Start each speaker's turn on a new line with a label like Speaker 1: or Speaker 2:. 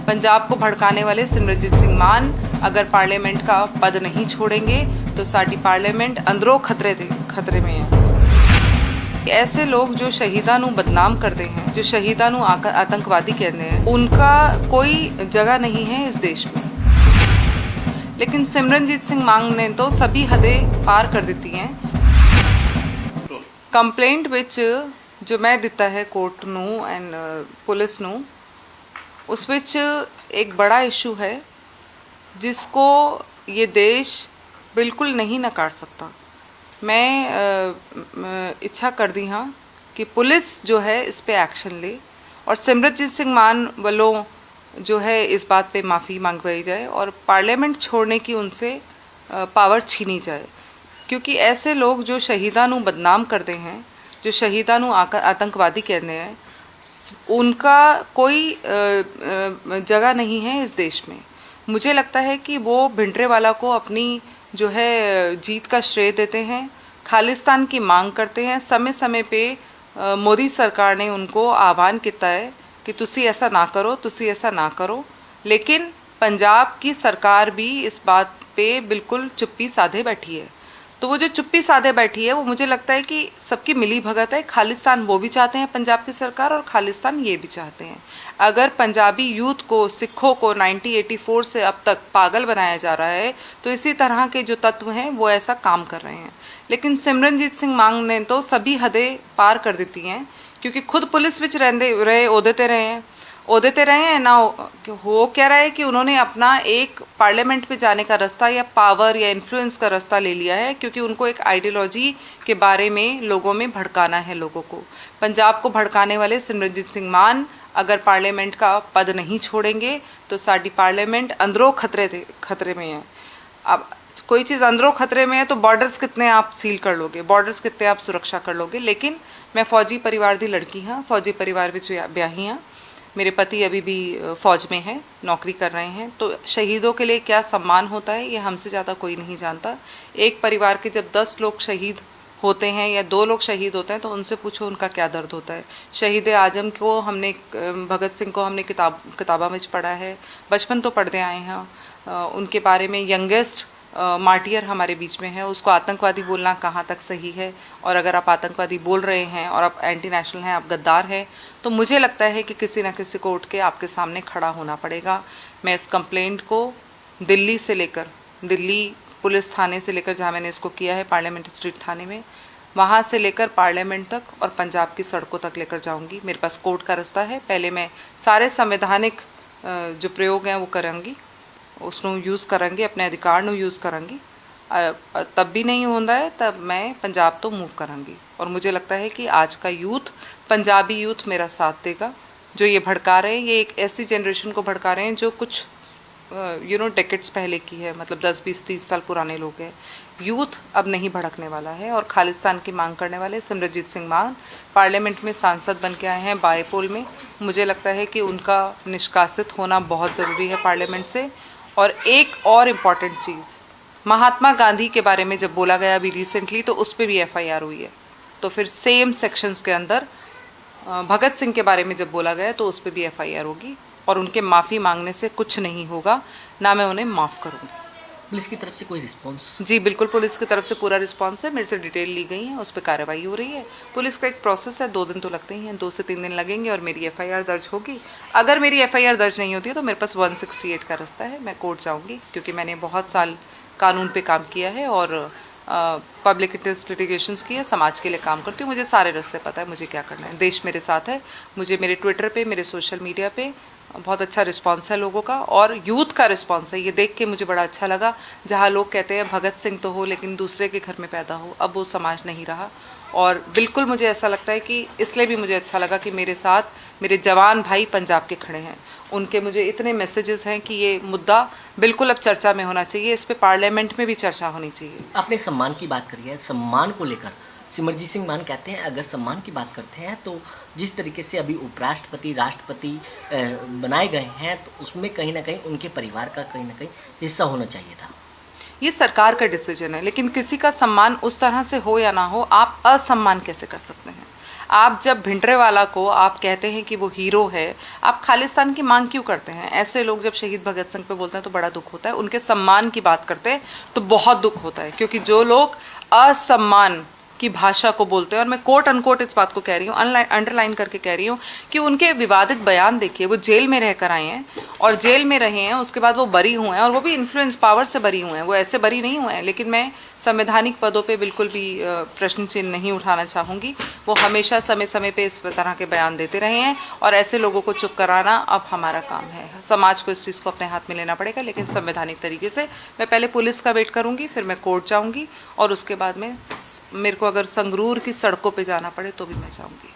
Speaker 1: पंजाब को भड़काने वाले सिमरनजीत सिंह मान अगर पार्लियामेंट का पद नहीं छोड़ेंगे तो साडी पार्लियामेंट अंदरों खतरे में है। ऐसे लोग जो शहीदां नूं बदनाम करते हैं, जो शहीदां नूं आतंकवादी कहते हैं, उनका कोई जगह नहीं है इस देश में। लेकिन सिमरनजीत सिंह मान ने तो सभी हदें पार कर दी हैं। कंप्लेंट विच जो मैं दिता है कोर्ट नूं एंड पुलिस नूं, उस विच एक बड़ा इशू है जिसको ये देश बिल्कुल नहीं नकार सकता। मैं इच्छा कर दी हाँ कि पुलिस जो है इस पे एक्शन ले और सिमरनजीत सिंह मान वालों जो है इस बात पे माफ़ी मंगवाई जाए और पार्लियामेंट छोड़ने की उनसे पावर छीनी जाए, क्योंकि ऐसे लोग जो शहीदां नूं बदनाम करते हैं, जो शहीदां नूं आतंकवादी कहते हैं, उनका कोई जगह नहीं है इस देश में। मुझे लगता है कि वो भिंडरेवाला को अपनी जो है जीत का श्रेय देते हैं, खालिस्तान की मांग करते हैं। समय समय पे मोदी सरकार ने उनको आह्वान किया है कि तुसी ऐसा ना करो, तुसी ऐसा ना करो, लेकिन पंजाब की सरकार भी इस बात पे बिल्कुल चुप्पी साधे बैठी है। तो वो जो चुप्पी साधे बैठी है वो मुझे लगता है कि सबकी मिली भगत है। खालिस्तान वो भी चाहते हैं पंजाब की सरकार और खालिस्तान ये भी चाहते हैं। अगर पंजाबी यूथ को, सिखों को 1984 से अब तक पागल बनाया जा रहा है तो इसी तरह के जो तत्व हैं वो ऐसा काम कर रहे हैं। लेकिन सिमरनजीत सिंह मान ने तो सभी हदें पार कर दी हैं, क्योंकि खुद पुलिस विच रहे ओहदे ते रहे हैं ना। हो क्या रहा है कि उन्होंने अपना एक पार्लियामेंट पे जाने का रास्ता या पावर या इन्फ्लुएंस का रास्ता ले लिया है, क्योंकि उनको एक आइडियोलॉजी के बारे में लोगों में भड़काना है। लोगों को, पंजाब को भड़काने वाले सिमरनजीत सिंह मान अगर पार्लियामेंट का पद नहीं छोड़ेंगे तो साडी पार्लियामेंट अंदरों खतरे में है। अब कोई चीज़ अंदरों खतरे में है तो बॉर्डर्स कितने आप सील कर लोगे, बॉर्डर्स कितने आप सुरक्षा कर लोगे। लेकिन मैं फौजी परिवार की लड़की हाँ, फौजी परिवार में ब्याही हाँ। मेरे पति अभी भी फ़ौज में हैं, नौकरी कर रहे हैं। तो शहीदों के लिए क्या सम्मान होता है ये हमसे ज़्यादा कोई नहीं जानता। एक परिवार के जब 10 लोग शहीद होते हैं या 2 लोग शहीद होते हैं तो उनसे पूछो उनका क्या दर्द होता है। शहीद आजम को हमने, भगत सिंह को हमने किताबा में पढ़ा है, बचपन तो पढ़ते आए हैं उनके बारे में। यंगेस्ट मार्टियर हमारे बीच में है, उसको आतंकवादी बोलना कहाँ तक सही है? और अगर आप आतंकवादी बोल रहे हैं और आप एंटी नेशनल हैं, आप गद्दार हैं, तो मुझे लगता है कि किसी न किसी को उठ के आपके सामने खड़ा होना पड़ेगा। मैं इस कंप्लेंट को दिल्ली से लेकर, दिल्ली पुलिस थाने से लेकर जहाँ मैंने इसको किया है पार्लियामेंट स्ट्रीट थाने में, वहाँ से लेकर पार्लियामेंट तक और पंजाब की सड़कों तक लेकर जाऊँगी। मेरे पास कोर्ट का रास्ता है। पहले मैं सारे संवैधानिक जो प्रयोग हैं वो करूँगी, उसनों यूज़ करांगी, अपने अधिकार नूं यूज़ करांगी। तब भी नहीं होता है तब मैं पंजाब तो मूव करांगी। और मुझे लगता है कि आज का यूथ, पंजाबी यूथ मेरा साथ देगा। जो ये भड़का रहे हैं, ये एक ऐसी जनरेशन को भड़का रहे हैं जो कुछ डेकेड्स पहले की है, मतलब 10, 20, 30 साल पुराने लोग हैं। यूथ अब नहीं भड़कने वाला है। और खालिस्तान की मांग करने वाले सिमरनजीत सिंह मान पार्लियामेंट में सांसद बन के आए हैं बायपोल में। मुझे लगता है कि उनका निष्कासित होना बहुत ज़रूरी है पार्लियामेंट से। और एक और इम्पॉर्टेंट चीज़, महात्मा गांधी के बारे में जब बोला गया अभी रिसेंटली तो उस पर भी FIR हुई है। तो फिर सेम सेक्शंस के अंदर भगत सिंह के बारे में जब बोला गया तो उस पर भी FIR होगी। और उनके माफ़ी मांगने से कुछ नहीं होगा, ना मैं उन्हें माफ़ करूँगी।
Speaker 2: पुलिस की तरफ से कोई रिस्पांस?
Speaker 1: जी बिल्कुल, पुलिस की तरफ से पूरा रिस्पांस है। मेरे से डिटेल ली गई है, उस पर कार्रवाई हो रही है। पुलिस का एक प्रोसेस है, 2 दिन तो लगते ही हैं, 2 से 3 दिन लगेंगे और मेरी FIR दर्ज होगी। अगर मेरी FIR दर्ज नहीं होती है तो मेरे पास 168 का रास्ता है, मैं कोर्ट जाऊँगी, क्योंकि मैंने बहुत साल कानून पे काम किया है और पब्लिक इंटरेस्ट लिटिगेशंस की है, समाज के लिए काम करती हूँ। मुझे सारे रास्ते पता है मुझे क्या करना है। देश मेरे साथ है। मुझे मेरे ट्विटर पे, मेरे सोशल मीडिया पे बहुत अच्छा रिस्पांस है लोगों का, और यूथ का रिस्पांस है। ये देख के मुझे बड़ा अच्छा लगा। जहाँ लोग कहते हैं भगत सिंह तो हो लेकिन दूसरे के घर में पैदा हो, अब वो समाज नहीं रहा। और बिल्कुल मुझे ऐसा लगता है कि इसलिए भी मुझे अच्छा लगा कि मेरे साथ मेरे जवान भाई पंजाब के खड़े हैं। उनके मुझे इतने मैसेजेस हैं कि ये मुद्दा बिल्कुल अब चर्चा में होना चाहिए, इस पे पार्लियामेंट में भी चर्चा होनी चाहिए।
Speaker 2: आपने सम्मान की बात करी है, सम्मान को लेकर सिमरनजीत सिंह मान कहते हैं अगर सम्मान की बात करते हैं तो जिस तरीके से अभी उपराष्ट्रपति, राष्ट्रपति बनाए गए हैं तो उसमें कहीं ना कहीं उनके परिवार का कहीं ना कहीं हिस्सा होना चाहिए था।
Speaker 1: ये सरकार का डिसीजन है, लेकिन किसी का सम्मान उस तरह से हो या ना हो, आप असम्मान कैसे कर सकते हैं? आप जब भिंडरेवाला को आप कहते हैं कि वो हीरो है, आप खालिस्तान की मांग क्यों करते हैं? ऐसे लोग जब शहीद भगत सिंह पे बोलते हैं तो बड़ा दुख होता है, उनके सम्मान की बात करते हैं तो बहुत दुख होता है, क्योंकि जो लोग असम्मान की भाषा को बोलते हैं, और मैं कोट अनकोट इस बात को कह रही हूँ, अंडरलाइन करके कह रही हूँ कि उनके विवादित बयान देखिए, वो जेल में रहकर आए हैं और जेल में रहे हैं, उसके बाद वो बरी हुए हैं, और वो भी इन्फ्लुएंस पावर से बरी हुए हैं, वो ऐसे बरी नहीं हुए हैं। लेकिन मैं संवैधानिक पदों पे बिल्कुल भी प्रश्न चिन्ह नहीं उठाना चाहूँगी। वो हमेशा समय समय पे इस तरह के बयान देते रहे हैं, और ऐसे लोगों को चुप कराना अब हमारा काम है। समाज को इस चीज़ को अपने हाथ में लेना पड़ेगा, लेकिन संवैधानिक तरीके से। मैं पहले पुलिस का वेट करूँगी, फिर मैं कोर्ट जाऊँगी, और उसके बाद में मेरे को अगर संगरूर की सड़कों पे जाना पड़े तो भी मैं जाऊँगी।